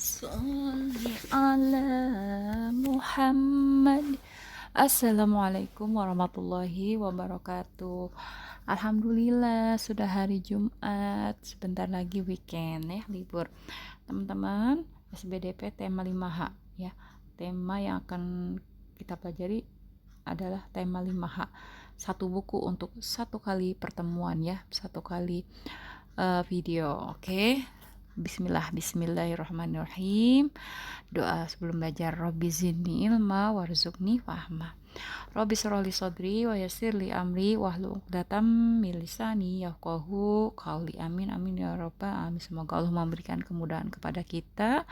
Sholli ala Muhammad. Assalamualaikum warahmatullahi wabarakatuh. Alhamdulillah sudah hari Jumat, sebentar lagi weekend ya, libur. Teman-teman, SBDP tema 5H ya. Tema yang akan kita pelajari adalah tema 5H. Satu buku untuk satu kali pertemuan ya, satu kali video. Oke. Bismillahirrahmanirrahim. Doa sebelum belajar. Robbi zidni ilma warzuqni fahma. Robbi shrahli sodri wa yassirli amri wahlul 'uqdatam min lisani yafqahu qauli. Amin amin ya rabbal alamin. Semoga Allah memberikan kemudahan kepada kita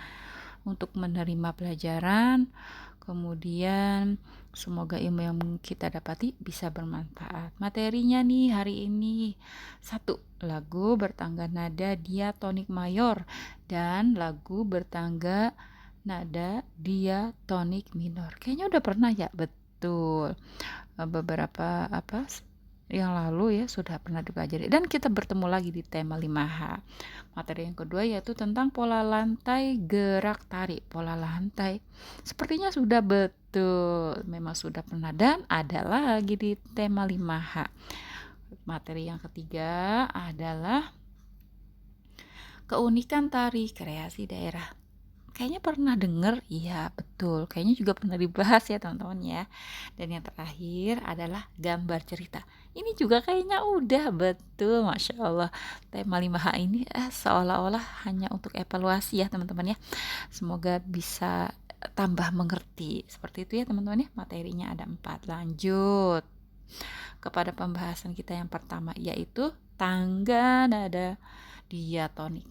untuk menerima pelajaran. Kemudian semoga ilmu yang kita dapati bisa bermanfaat. Materinya nih hari ini, 1. Lagu bertangga nada diatonik mayor dan lagu bertangga nada diatonik minor. Kayaknya udah pernah ya, betul. Beberapa yang lalu ya sudah pernah dipelajari, dan kita bertemu lagi di tema 5H. Materi yang kedua yaitu tentang pola lantai gerak tarik. Pola lantai sepertinya sudah betul, memang sudah pernah dan ada lagi di tema 5H. Materi yang ketiga adalah keunikan tari kreasi daerah. Kayaknya pernah dengar, iya betul, kayaknya juga pernah dibahas ya teman-teman ya. Dan yang terakhir adalah gambar cerita. Ini juga kayaknya udah betul, Masya Allah. Tema 5H ini seolah-olah hanya untuk evaluasi ya teman-teman ya. Semoga bisa tambah mengerti. Seperti itu ya teman-teman ya, materinya ada 4. Lanjut kepada pembahasan kita yang pertama, yaitu tangga nada diatonik.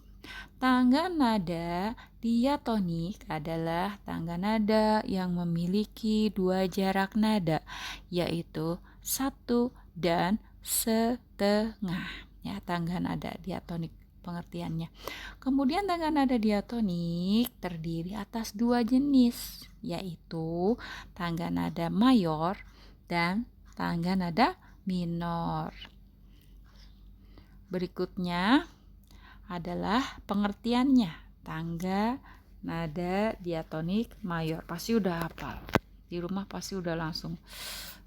Tangga nada diatonik adalah tangga nada yang memiliki 2 jarak nada, yaitu 1 dan setengah. Ya, tangga nada diatonik pengertiannya. Kemudian tangga nada diatonik terdiri atas 2 jenis, yaitu tangga nada mayor dan tangga nada minor. Berikutnya adalah pengertiannya. Tangga nada diatonik mayor. Pasti udah hafal. Di rumah pasti udah langsung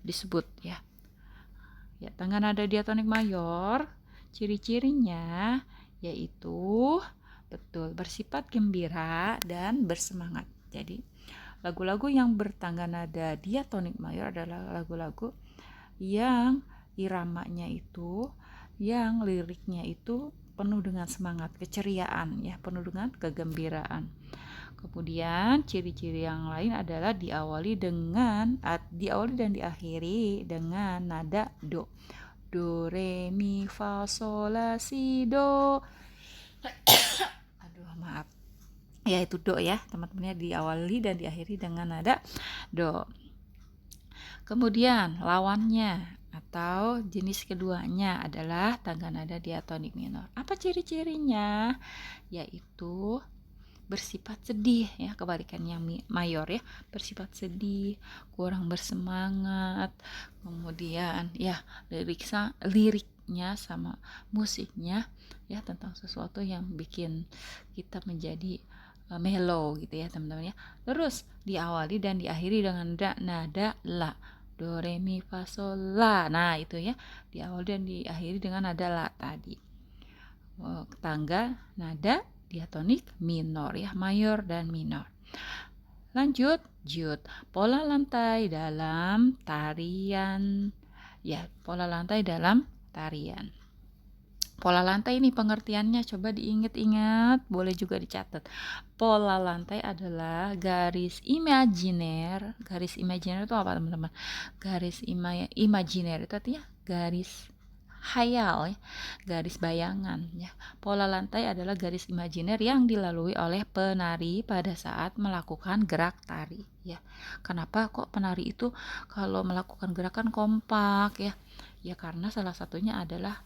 disebut ya. Ya, tangga nada diatonik mayor, ciri-cirinya yaitu betul bersifat gembira dan bersemangat. Jadi, lagu-lagu yang bertangga nada diatonik mayor adalah lagu-lagu yang iramanya itu, yang liriknya itu penuh dengan semangat, keceriaan ya, penuh dengan kegembiraan. Kemudian ciri-ciri yang lain adalah diawali dan diakhiri dengan nada do. Do re mi fa sol la si do. Aduh, maaf. Ya, itu do ya, teman-temannya, diawali dan diakhiri dengan nada do. Kemudian lawannya atau jenis keduanya adalah tangga nada diatonik minor. Apa ciri-cirinya? Yaitu bersifat sedih ya, kebalikan yang mayor ya, bersifat sedih, kurang bersemangat. Kemudian ya liriknya sama musiknya ya tentang sesuatu yang bikin kita menjadi mellow gitu ya teman-teman ya. Terus diawali dan diakhiri dengan nada la. Do re mi fa sol la. Nah, itu ya, diawali dan diakhiri dengan nada la tadi. Tangga nada diatonik minor ya, mayor dan minor. Lanjut, pola lantai dalam tarian. Ya, pola lantai dalam tarian. Pola lantai ini pengertiannya coba diingat-ingat, boleh juga dicatat. Pola lantai adalah garis imajiner. Garis imajiner itu apa teman-teman? Garis imajiner itu artinya garis hayal ya, garis bayangan ya. Pola lantai adalah garis imajiner yang dilalui oleh penari pada saat melakukan gerak tari ya. Kenapa kok penari itu kalau melakukan gerakan kompak ya? Ya karena salah satunya adalah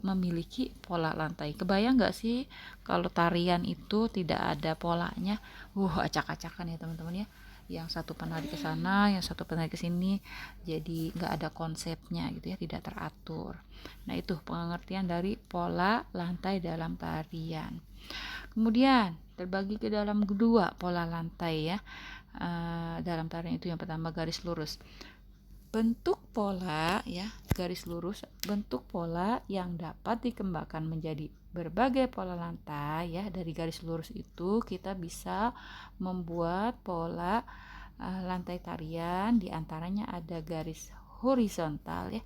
memiliki pola lantai. Kebayang nggak sih kalau tarian itu tidak ada polanya? Acak-acakan ya teman-teman ya. Yang satu penari ke sana, yang satu penari ke sini, jadi nggak ada konsepnya gitu ya, tidak teratur. Nah, itu pengertian dari pola lantai dalam tarian. Kemudian terbagi ke dalam dua pola lantai ya. Dalam tarian itu yang pertama garis lurus. Bentuk pola ya, garis lurus, bentuk pola yang dapat dikembangkan menjadi berbagai pola lantai ya. Dari garis lurus itu kita bisa membuat pola lantai tarian, diantaranya ada garis horizontal ya.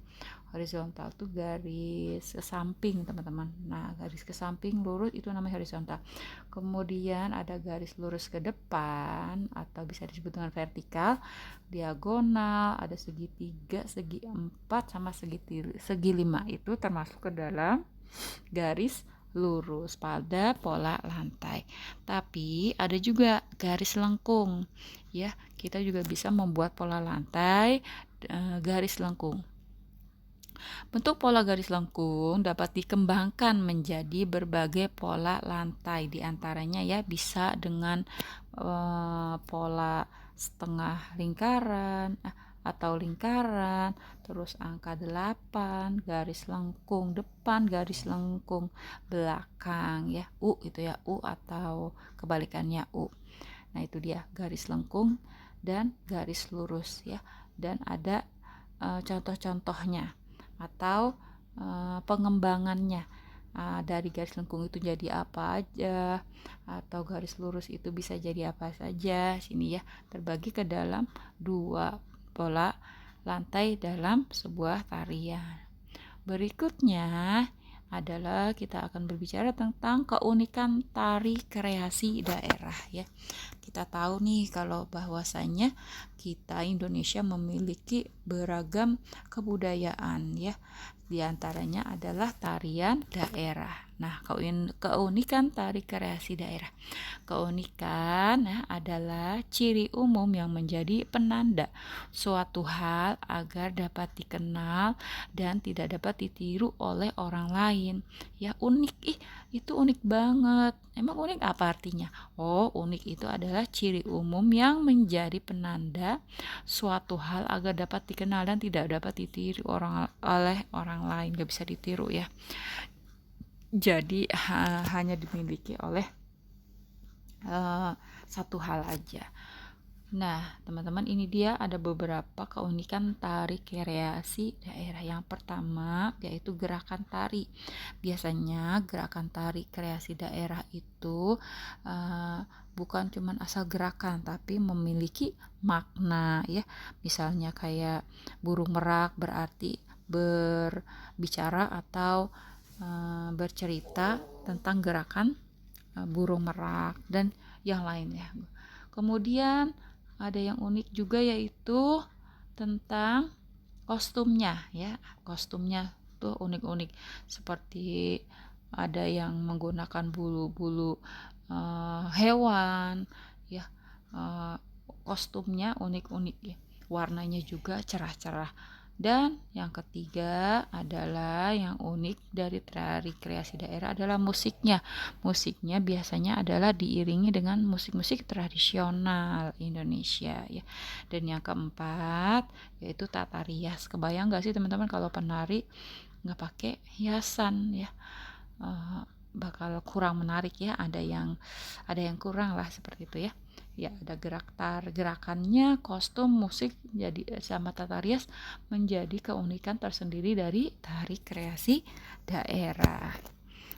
Horizontal tuh garis ke samping teman-teman. Nah, garis ke samping lurus itu namanya horizontal. Kemudian ada garis lurus ke depan atau bisa disebut dengan vertikal, diagonal, ada segitiga, segi 4 sama segi 5. Itu termasuk ke dalam garis lurus pada pola lantai. Tapi ada juga garis lengkung ya. Kita juga bisa membuat pola lantai garis lengkung. Bentuk pola garis lengkung dapat dikembangkan menjadi berbagai pola lantai. Di antaranya ya bisa dengan pola setengah lingkaran atau lingkaran, terus angka 8, garis lengkung depan, garis lengkung belakang ya. U itu ya, U atau kebalikannya U. Nah, itu dia garis lengkung dan garis lurus ya. Dan ada contoh-contohnya atau pengembangannya. Dari garis lengkung itu jadi apa aja, atau garis lurus itu bisa jadi apa saja. Sini ya terbagi ke dalam dua pola lantai dalam sebuah tarian. Berikutnya adalah kita akan berbicara tentang keunikan tari kreasi daerah ya. Kita tahu nih kalau bahwasanya kita Indonesia memiliki beragam kebudayaan ya. Di antaranya adalah tarian daerah. Nah, keunikan tari kreasi daerah. Keunikan adalah ciri umum yang menjadi penanda suatu hal agar dapat dikenal dan tidak dapat ditiru oleh orang lain. Ya, unik. Itu unik banget. Emang unik apa artinya? Oh, unik itu adalah ciri umum yang menjadi penanda suatu hal agar dapat dikenal dan tidak dapat ditiru oleh orang lain. Gak bisa ditiru ya. Jadi hanya dimiliki oleh satu hal aja. Nah, teman-teman, ini dia ada beberapa keunikan tari kreasi daerah. Yang pertama yaitu gerakan tari. Biasanya gerakan tari kreasi daerah itu bukan cuma asal gerakan, tapi memiliki makna ya. Misalnya kayak burung merak berarti berbicara atau bercerita tentang gerakan burung merak dan yang lainnya. Kemudian ada yang unik juga yaitu tentang kostumnya ya. Kostumnya tuh unik-unik, seperti ada yang menggunakan bulu-bulu hewan ya. Kostumnya unik-unik ya. Warnanya juga cerah-cerah. Dan yang ketiga adalah yang unik dari tari kreasi daerah adalah musiknya. Musiknya biasanya adalah diiringi dengan musik-musik tradisional Indonesia ya. Dan yang keempat yaitu tata rias. Kebayang gak sih teman-teman kalau penari nggak pakai hiasan ya? Bakal kurang menarik ya. Ada yang kurang lah seperti itu ya. Ya, ada gerakannya, kostum, musik jadi sama tata rias menjadi keunikan tersendiri dari tari kreasi daerah.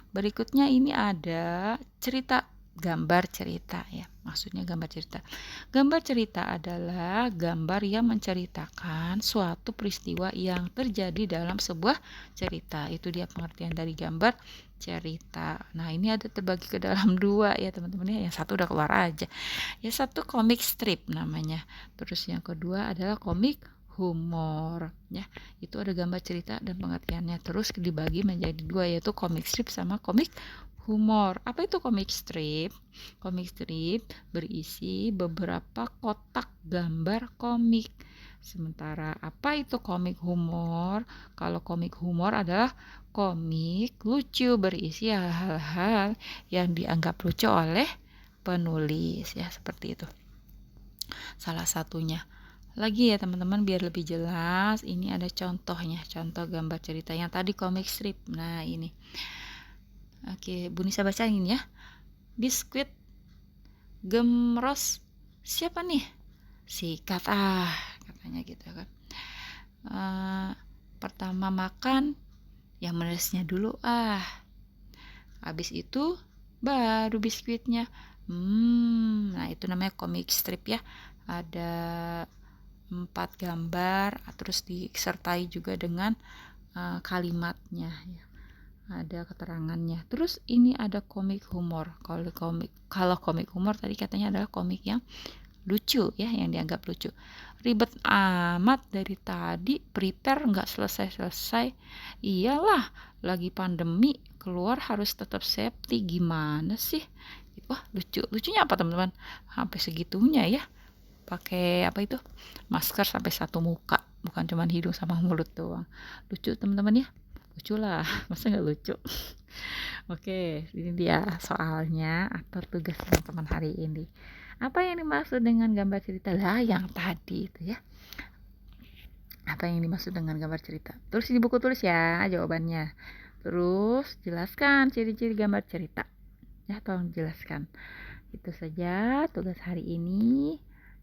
Berikutnya ini ada cerita, gambar cerita ya. Maksudnya gambar cerita. Gambar cerita adalah gambar yang menceritakan suatu peristiwa yang terjadi dalam sebuah cerita. Itu dia pengertian dari gambar cerita. Nah, ini ada terbagi ke dalam dua ya teman-teman ya. Yang satu udah keluar aja. Yang satu komik strip namanya. Terus yang kedua adalah komik humor ya. Itu ada gambar cerita dan pengertiannya. Terus dibagi menjadi dua yaitu komik strip sama komik humor. Apa itu komik strip? Komik strip berisi beberapa kotak gambar komik. Sementara apa itu komik humor? Kalau komik humor adalah komik lucu berisi hal-hal yang dianggap lucu oleh penulis ya, seperti itu. Salah satunya. Lagi ya teman-teman biar lebih jelas, ini ada contohnya, contoh gambar cerita yang tadi komik strip. Nah, ini. Oke, Bu Nisa bacain ya. Biskuit Gemros siapa nih? Sikat katanya gitu kan. Pertama makan yang manisnya dulu habis itu baru biskuitnya. Nah itu namanya comic strip ya. Ada 4 gambar, terus disertai juga dengan kalimatnya ya. Ada keterangannya. Terus ini ada komik humor. Kalau komik humor tadi katanya adalah komik yang lucu ya, yang dianggap lucu. Ribet amat dari tadi prepare nggak selesai-selesai. Iyalah, lagi pandemi, keluar harus tetap safety. Gimana sih? Wah, lucu. Lucunya apa teman-teman? Sampai segitunya ya. Pakai apa itu? Masker sampai satu muka, bukan cuma hidung sama mulut doang. Lucu teman-teman ya. Lucu lah, masa nggak lucu? Oke, ini dia soalnya atau tugas teman-teman hari ini. Apa yang dimaksud dengan gambar cerita? Lah yang tadi itu ya. Apa yang dimaksud dengan gambar cerita? Terus di buku tulis ya jawabannya. Terus jelaskan ciri-ciri gambar cerita. Ya, tolong jelaskan. Itu saja tugas hari ini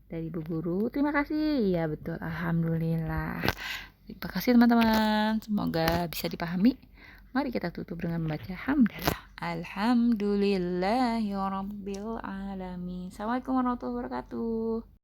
dari Bu Guru. Terima kasih. Ya betul, alhamdulillah. Terima kasih teman-teman. Semoga bisa dipahami. Mari kita tutup dengan membaca hamdalah. Alhamdulillahirabbil alamin. Assalamualaikum warahmatullahi wabarakatuh.